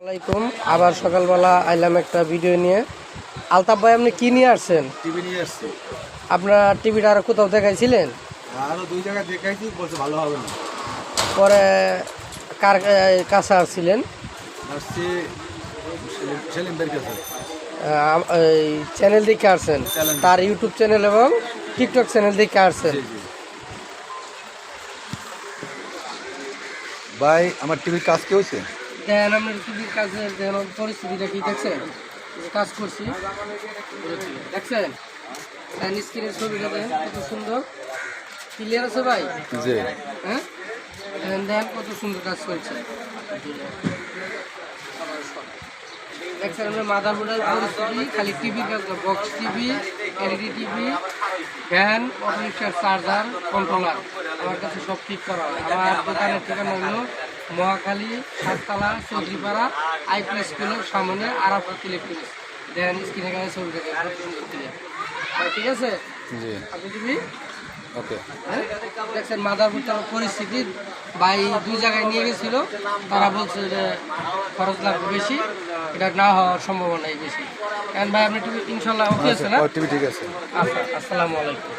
আসসালামাইকুম। আবার সকালবেলা আইলাম একটা ভিডিও নিয়ে। আলতাফ ভাই, আপনি কি নিয়ে আসছেন? টিভি নিয়ে আসছি। আপনার টিভিটা আরো কোথাও দেখাইছিলেন? আরো দুই জায়গায় দেখাইছি, বলছে ভালো হবে না। পরে কার কাছে আসছিলেন? আসছি সেলিম বের কাছে। এই চ্যানেল দেখে আসছেন, চ্যানেল। তার ইউটিউব চ্যানেল এবং টিকটক চ্যানেল দেখে আসছেন। জি জি ভাই, আমার টিভির কাজ কি হয়েছে? দেখেন আপনার টিভির কাজে দেখেন পরিস্থিতিটা কি দেখছেন? যে কাজ করছি দেখছেন, স্ক্রিনের ছবিটা দেখেন কত সুন্দর ক্লিয়ার আছে ভাই। জি। হ্যাঁ, দেখেন কত সুন্দর কাজ করছে। দেখছেন আপনার মাদারবোর্ডের পরিস্থিতি, খালি টিভির কাজ না, box TV, LED TV, fan, অটোরিক্সার চার্জার, কন্ট্রোলার, আমার কাছে সব ঠিক করা হয়। আমার দোকানের ঠিকানা হলো মহাখালী, সাততলা, চৌধুরীপাড়া, আইপি স্কুলের সামনে আরাফাত ইলেকট্রনিক্স। দেখেন স্ক্রিনে কাছে ছবি থেকে ঠিক আছে। জি, আপনি টিভি ওকে। দেখছেন মাদারবোর্ডটার পরিস্থিতি, ভাই দুই জায়গায় নিয়ে গেছিল, তারা বলছে যে খরচ লাগবে বেশি, এটা না হওয়ার সম্ভাবনাই বেশি। কারণ ভাই আপনি টিভি ইনশাল্লাহ ওকে আছে না? টিভি ঠিক আছে। আচ্ছা, আসসালামু আলাইকুম।